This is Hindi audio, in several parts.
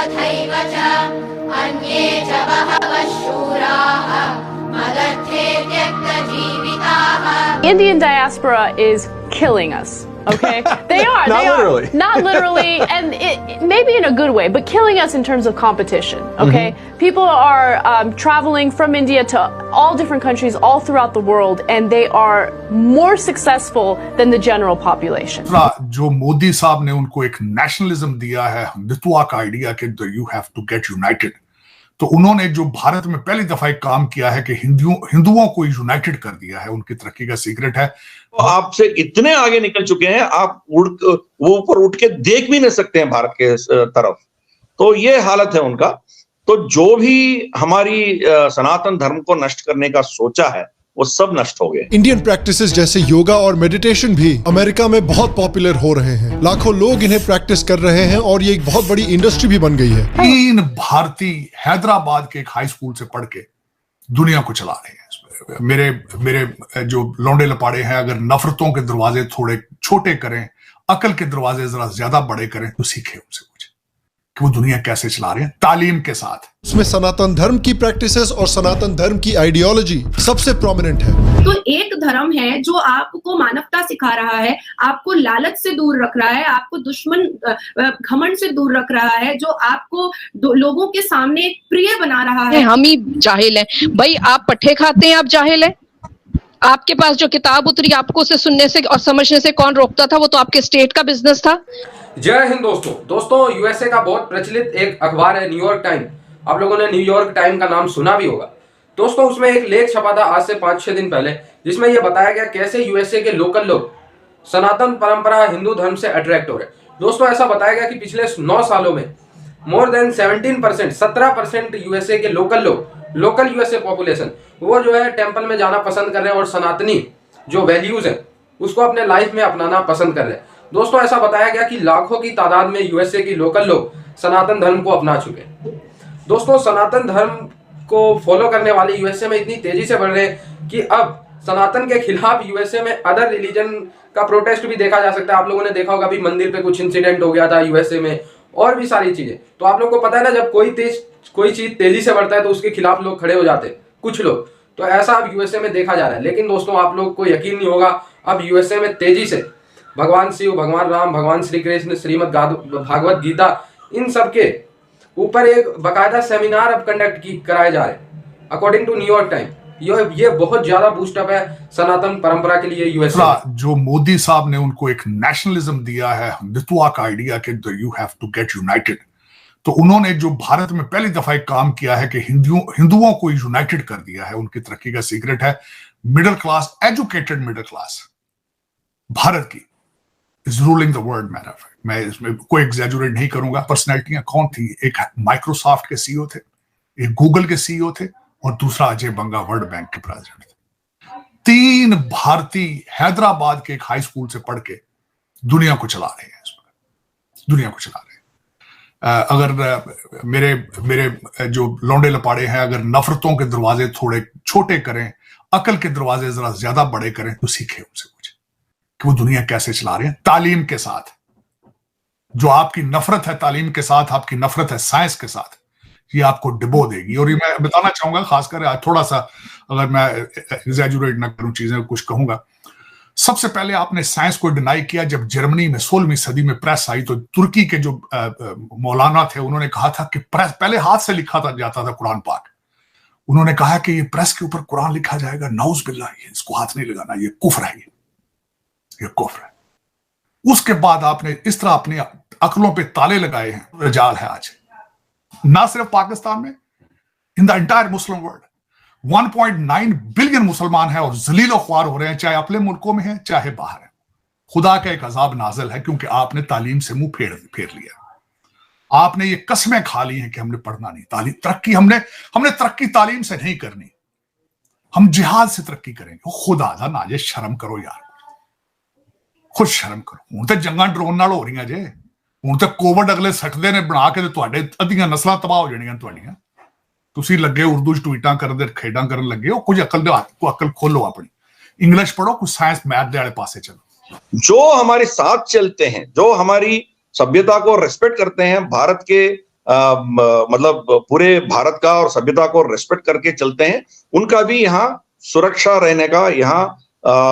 तथैव च अन्ये च बहवः शूराः मदर्थे त्यक्तजीविताः. Indian diaspora is killing us. Okay, they are. Not they literally. are not literally, and maybe in a good way, but killing us in terms of competition. Okay, people are traveling from India to all different countries all throughout the world, and they are more successful than the general population. जो मोदी साहब ने उनको एक नेशनलिज्म दिया है, हिंदुत्व का आइडिया कि you have to get united, तो उन्होंने जो भारत में पहली दफा एक काम किया है कि हिंदुओं को यूनाइटेड कर दिया है, उनकी तरक्की का सीक्रेट है. तो आपसे इतने आगे निकल चुके हैं, आप वो ऊपर उठ के देख भी नहीं सकते हैं भारत के तरफ. तो ये हालत है उनका. तो जो भी हमारी सनातन धर्म को नष्ट करने का सोचा है वो सब नष्ट हो गए. इंडियन प्रैक्टिसेस जैसे योगा और मेडिटेशन भी अमेरिका में बहुत पॉपुलर हो रहे हैं. लाखों लोग इन्हें प्रैक्टिस कर रहे हैं और ये एक बहुत बड़ी इंडस्ट्री भी बन गई है. 3 भारतीय हैदराबाद के एक हाई स्कूल से पढ़ के दुनिया को चला रहे हैं. मेरे जो लौंडे लपाड़े हैं, अगर नफरतों के दरवाजे थोड़े छोटे करें, अकल के दरवाजे जरा ज्यादा बड़े करें, तो सीखे उनसे कुछ कि वो दुनिया कैसे चला रहे हैं तालीम के साथ. उसमें सनातन धर्म की प्रैक्टिसेस और सनातन धर्म की आइडियोलॉजी सबसे प्रोमिनेंट है. तो एक धर्म है जो आपको मानवता सिखा रहा है, आपको लालच से दूर रख रहा है, आपको दुश्मन घमंड से दूर रख रहा है, जो आपको लोगों के सामने प्रिय बना रहा है. हम ही जाहिल हैं भाई. आप पट्टे खाते हैं, आप जाहिल हैं. आपके पास जो किताब उतरी आपको उसे सुनने से और समझने से कौन रोकता था? वो तो आपके स्टेट का बिजनेस था. जय हिंद दोस्तों यूएसए का बहुत प्रचलित एक अखबार है न्यूयॉर्क टाइम. आप लोगों ने न्यूयॉर्क टाइम का नाम सुना भी होगा दोस्तों. उसमें एक लेख छपा था आज से 5-6 दिन पहले, जिसमें यह बताया गया कैसे यूएसए के लोकल लोग सनातन परंपरा हिंदू धर्म से अट्रैक्ट हो रहे. दोस्तों ऐसा बताया गया कि पिछले 9 सालों में मोर देन 17% यूएसए के लोकल यूएसए पॉपुलेशन वो जो है टेम्पल में जाना पसंद कर रहे हैं और सनातनी जो वैल्यूज है उसको अपने लाइफ में अपनाना पसंद कर रहे हैं. दोस्तों ऐसा बताया गया कि लाखों की तादाद में यूएसए की लोकल लोग सनातन धर्म को अपना चुके हैं. दोस्तों सनातन धर्म को फॉलो करने वाले यूएसए में इतनी तेजी से बढ़ रहे हैं कि अब सनातन के खिलाफ यूएसए में अदर रिलीजन का प्रोटेस्ट भी देखा जा सकता है. आप लोगों ने देखा होगा अभी मंदिर पे कुछ इंसिडेंट हो गया था यूएसए में, और भी सारी चीजें. तो आप लोगों को पता है ना, जब कोई चीज तेजी से बढ़ता है तो उसके खिलाफ लोग खड़े हो जाते हैं, कुछ लोग. तो ऐसा अब यूएसए में देखा जा रहा है. लेकिन दोस्तों आप लोग को यकीन नहीं होगा, अब यूएसए में तेजी से भगवान शिव, भगवान राम, भगवान श्री कृष्ण, श्रीमद् भागवत गीता, इन सब के ऊपर एक बाकायदा सेमिनार अब कंडक्ट कराए जा रहे हैं अकॉर्डिंग टू न्यूयॉर्क टाइम. ये बहुत ज्यादा बूस्टअप है सनातन परंपरा के लिए यूएसए. जो मोदी साहब ने उनको एक नेशनलिज्म दिया है, हिंदुत्व का आइडिया कि you have to get united, तो उन्होंने जो भारत में पहली दफा एक काम किया है कि हिंदुओं को यूनाइटेड कर दिया है. उनकी तरक्की का सीक्रेट है middle class, educated middle class Bharat की इज रूलिंग द वर्ल्ड. मैं इसमें कोई एग्जैजुरेट नहीं करूंगा. पर्सनैलिटियां कौन थी? एक माइक्रोसॉफ्ट के सीईओ थे, एक गूगल के सीईओ थे, और दूसरा अजय बंगा वर्ल्ड बैंक के प्रेसिडेंट थे. 3 भारतीय हैदराबाद के एक हाई स्कूल से पढ़ के दुनिया को चला रहे हैं. दुनिया को चला रहे हैं. अगर मेरे जो लौंडे लपाड़े हैं, अगर नफरतों के दरवाजे थोड़े छोटे करें, अकल के दरवाजे जरा ज्यादा बड़े करें, तो सीखे उनसे कुछ कि वो दुनिया कैसे चला रहे हैं तालीम के साथ. जो आपकी नफरत है तालीम के साथ, आपकी नफरत है साइंस के साथ, ये आपको डिबो देगी. और ये मैं बताना चाहूंगा, खासकर थोड़ा सा अगर मैं एग्जैजुरेट ना करूं चीजें, कुछ कहूंगा. सबसे पहले आपने साइंस को डिनाई किया जब जर्मनी में 16वीं सदी में प्रेस आई. तो तुर्की के जो मौलाना थे उन्होंने कहा था कि प्रेस पहले हाथ से लिखा जाता था कुरान पाक. उन्होंने कहा कि ये प्रेस के ऊपर कुरान लिखा जाएगा, नाउज बिल्लाह, इसको हाथ नहीं लगाना, ये कुफ्र है, ये कुफ्र है. उसके बाद आपने इस तरह अपनी अकलों पे ताले लगाए हैं. रजाल है आज ना सिर्फ पाकिस्तान में, in the entire Muslim world 1.9 billion मुसलमान हैं और जलीलो ख्वार हो रहे हैं, चाहे अपने मुल्कों में हैं चाहे बाहर हैं. खुदा का एक अजाब नाजिल है क्योंकि आपने तालीम से मुंह फेर लिया. आपने ये कस्में खा ली हैं कि हमने पढ़ना नहीं, तालीम तरक्की हमने तरक्की तालीम से नहीं करनी, हम जिहाद से तरक्की करेंगे. खुदा दा नाजे शर्म करो यार, खुद शर्म करो. हूं तो जंगां ड्रोन नाल हो रही जे, हूं तो कोविड अगले सटदे ने बना के तुहाडे अद्धियां नस्लां तबाह हो जाणियां तुहाडीਆਂ. ਤੁਸੀਂ ਲੱਗੇ ਉਰਦੂ ਚ ਟਵੀਟਾਂ ਕਰਨ ਦੇ ਖੇਡਾਂ ਕਰਨ ਲੱਗੇ ਹੋ. ਕੁਝ ਅਕਲ ਦੇ ਹੱਥ ਕੋ अकल खोलो, अपनी इंग्लिश पढ़ो, कुछ साइंस मैथ दे वाले पासे चलो. जो हमारे साथ चलते हैं, जो हमारी सभ्यता को रेस्पेक्ट करते हैं, भारत के मतलब पूरे भारत का और सभ्यता को रेस्पेक्ट करके चलते हैं, उनका भी यहाँ सुरक्षा रहने का, यहाँ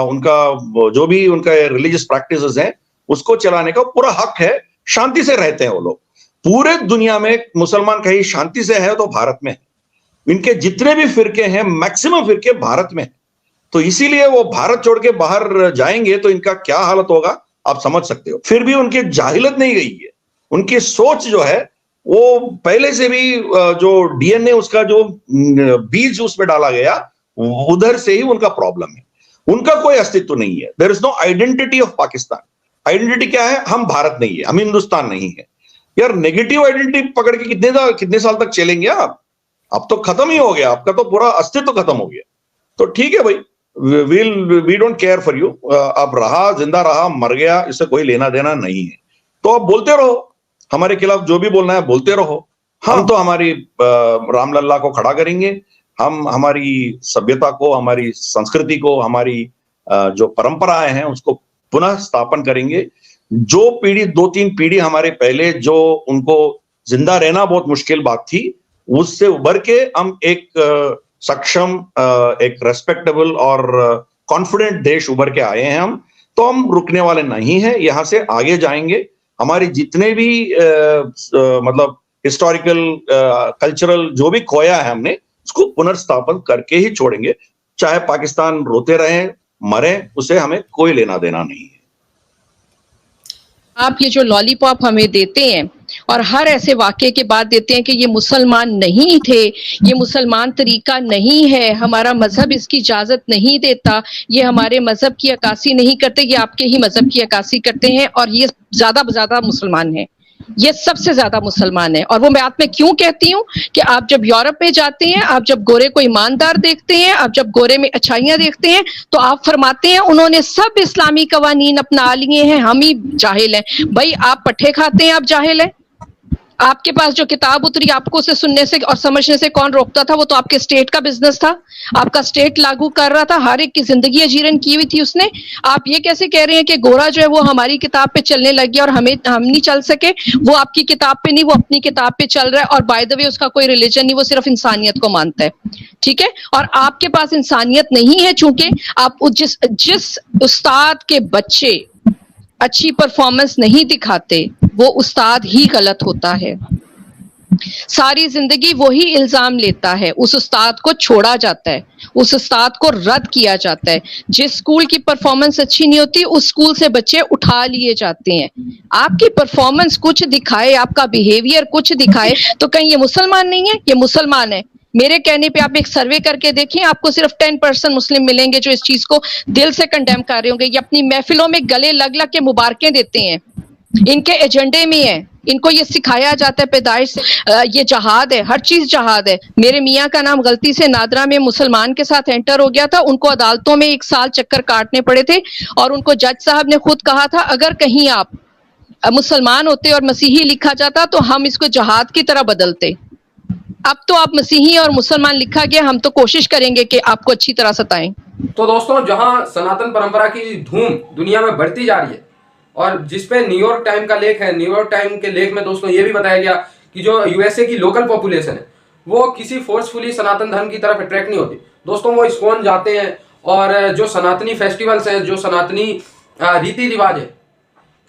उनका जो भी उनका रिलीजियस प्रैक्टिसेस हैं उसको चलाने का पूरा हक है। शांति से रहते हैं वो लोग। पूरे दुनिया में मुसलमान कहीं शांति से है तो भारत में। इनके जितने भी फिरके हैं, मैक्सिमम फिरके भारत में। तो इसीलिए वो भारत छोड़ के बाहर जाएंगे तो इनका क्या हालत होगा आप समझ सकते हो। फिर भी उनकी जाहिलत नहीं गई है, उनकी सोच जो है वो पहले से भी जो डीएनए उसका जो बीज उसमें डाला गया उधर से ही उनका प्रॉब्लम है। उनका कोई अस्तित्व नहीं है। There is no identity of Pakistan. Identity क्या है? हम भारत नहीं है, हम हिंदुस्तान नहीं है। यार नेगेटिव आइडेंटिटी पकड़ के कितने साल तक चलेंगे आप? अब तो खत्म ही हो गया, आपका तो पूरा अस्तित्व खत्म हो गया। तो ठीक है भाई, we don't care for you. अब रहा, जिंदा रहा, मर गया, इससे कोई लेना देना नहीं है। तो आप बोलते रहो, हमारे खिलाफ जो भी बोलना है बोलते रहो। हम तो हमारी रामलल्ला को खड़ा करेंगे, हम हमारी सभ्यता को, हमारी संस्कृति को, हमारी जो परंपराएं हैं उसको पुनः स्थापन करेंगे। जो पीढ़ी 2-3 पीढ़ी हमारे पहले जो उनको जिंदा रहना बहुत मुश्किल बात थी, उससे उभर के हम एक सक्षम, एक रेस्पेक्टेबल और कॉन्फिडेंट देश उभर के आए हैं। हम तो हम रुकने वाले नहीं हैं, यहां से आगे जाएंगे। हमारे जितने भी मतलब हिस्टोरिकल, कल्चरल जो भी खोया है हमने, उसको पुनर्स्थापन करके ही छोड़ेंगे। चाहे पाकिस्तान रोते रहें, मरे, उसे हमें कोई लेना देना नहीं है। आप ये जो लॉलीपॉप हमें देते हैं और हर ऐसे वाक्य के बाद देते हैं कि ये मुसलमान नहीं थे, ये मुसलमान तरीका नहीं है, हमारा मजहब इसकी इजाजत नहीं देता, ये हमारे मजहब की अक्कासी नहीं करते, ये आपके ही मजहब की अक्कासी करते हैं और ये ज्यादा मुसलमान हैं, ये सबसे ज्यादा मुसलमान है। और वो बात मैं क्यों कहती हूँ कि आप जब यूरोप में जाते हैं, आप जब गोरे को ईमानदार देखते हैं, आप जब गोरे में अच्छाइयां देखते हैं, तो आप फरमाते हैं उन्होंने सब इस्लामी कवानीन अपना लिए हैं, हम ही जाहिल हैं। भाई आप पट्टे खाते हैं, आप जाहिल हैं। आपके पास जो किताब उतरी, आपको उसे सुनने से और समझने से कौन रोकता था? वो तो आपके स्टेट का बिजनेस था, आपका स्टेट लागू कर रहा था, हर एक की जिंदगी अजीरन की हुई थी उसने। आप ये कैसे कह रहे हैं कि गोरा जो है वो हमारी किताब पे चलने लग गया और हम नहीं चल सके? वो आपकी किताब पे नहीं, वो अपनी किताब पे चल रहा है। और बाय द वे उसका कोई रिलीजन नहीं, वो सिर्फ इंसानियत को मानता है, ठीक है। और आपके पास इंसानियत नहीं है, चूंकि आप जिस उस्ताद के बच्चे अच्छी परफॉर्मेंस नहीं दिखाते, वो उस्ताद ही गलत होता है। सारी जिंदगी वही इल्जाम लेता है, उस उस्ताद को छोड़ा जाता है, उस उस्ताद को रद्द किया जाता है। जिस स्कूल की परफॉर्मेंस अच्छी नहीं होती, उस स्कूल से बच्चे उठा लिए जाते हैं। आपकी परफॉर्मेंस कुछ दिखाए, आपका बिहेवियर कुछ दिखाए, तो कहीं ये मुसलमान नहीं है? ये मुसलमान है। मेरे कहने पे आप एक सर्वे करके देखें, आपको सिर्फ 10% मुस्लिम मिलेंगे जो इस चीज को दिल से कंडेम कर रहे होंगे। ये अपनी महफिलों में गले लग लग के मुबारकें देते हैं, इनके एजेंडे में है, इनको ये सिखाया जाता है पैदाइश से, ये जहाद है, हर चीज जहाद है। मेरे मियाँ का नाम गलती से नादरा में मुसलमान के साथ एंटर हो गया था, उनको अदालतों में 1 साल चक्कर काटने पड़े थे और उनको जज साहब ने खुद कहा था अगर कहीं आप मुसलमान होते और मसीही लिखा जाता तो हम इसको जहाद की तरह बदलते। अब तो आप मसीही और मुसलमान लिखा गया, हम तो कोशिश करेंगे कि आपको अच्छी तरह सताएं। तो दोस्तों, जहां सनातन परंपरा की धूम दुनिया में बढ़ती जा रही है और जिसपे न्यूयॉर्क टाइम का लेख है, न्यूयॉर्क टाइम के लेख में दोस्तों ये भी बताया गया कि जो यूएसए की लोकल पॉपुलेशन है वो किसी फोर्सफुली सनातन धर्म की तरफ अट्रैक्ट नहीं होती। दोस्तों वो इस्कॉन जाते हैं और जो सनातनी फेस्टिवल्स हैं, जो सनातनी रीति रिवाज है,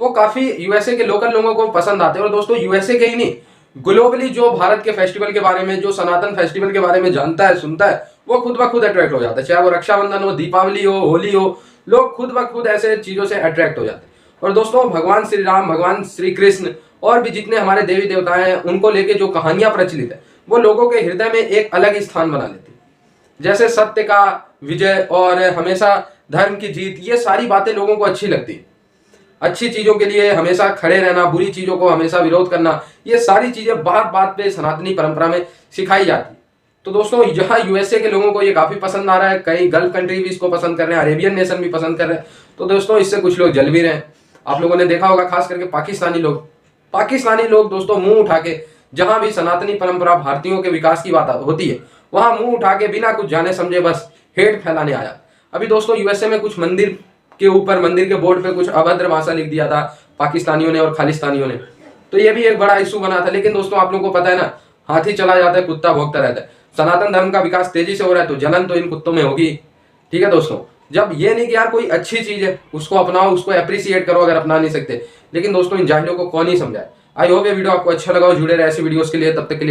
वो काफी यूएसए के लोकल लोगों को पसंद आते हैं। और दोस्तों यूएसए के ही नहीं, ग्लोबली जो भारत के फेस्टिवल के बारे में, जो सनातन फेस्टिवल के बारे में जानता है, सुनता है, वो खुद ब खुद अट्रैक्ट हो जाता है। चाहे वो रक्षाबंधन हो, दीपावली हो, होली हो, लोग खुद ब खुद ऐसे चीजों से अट्रैक्ट हो जाते हैं। और दोस्तों भगवान श्री राम, भगवान श्री कृष्ण और भी जितने हमारे देवी देवता हैं, उनको लेके जो कहानियां प्रचलित है, वो लोगों के हृदय में एक अलग स्थान बना लेती है। जैसे सत्य का विजय और हमेशा धर्म की जीत, ये सारी बातें लोगों को अच्छी लगती है। अच्छी चीजों के लिए हमेशा खड़े रहना, बुरी चीजों को हमेशा विरोध करना, ये सारी चीजें बात बात पे सनातनी परंपरा में सिखाई जाती है। तो दोस्तों जहां यूएसए के लोगों को ये काफी पसंद आ रहा है, कई गल्फ कंट्री भी इसको पसंद कर रहे हैं, अरेबियन नेशन भी पसंद कर रहे हैं, तो दोस्तों इससे कुछ लोग जल भी रहे हैं। आप लोगों ने देखा होगा खास करके पाकिस्तानी लोग दोस्तों मुंह उठा के, जहां भी सनातनी परंपरा भारतीयों के विकास की बात होती है, वहां मुंह उठा के बिना कुछ जाने समझे बस हेट फैलाने आया। अभी दोस्तों यूएसए में कुछ मंदिर के ऊपर, मंदिर के बोर्ड पे कुछ अभद्र भाषा लिख दिया था पाकिस्तानियों ने और खालिस्तानियों ने। तो ये भी एक बड़ा इशू बना था। लेकिन दोस्तों आप लोगों को पता है ना, हाथी चला जाता है कुत्ता भौंकता रहता है। सनातन धर्म का विकास तेजी से हो रहा है तो जलन तो इन कुत्तों में होगी। ठीक है दोस्तों, जब ये नहीं कि यार कोई अच्छी चीज है उसको अपनाओ, उसको अप्रिसिएट करो अगर अपना नहीं सकते। लेकिन दोस्तों इन जाहिलों को कौन ही समझाए। आई होप ये वीडियो आपको अच्छा लगा हो, जुड़े रहे ऐसी वीडियोस के लिए। तब तक के लिए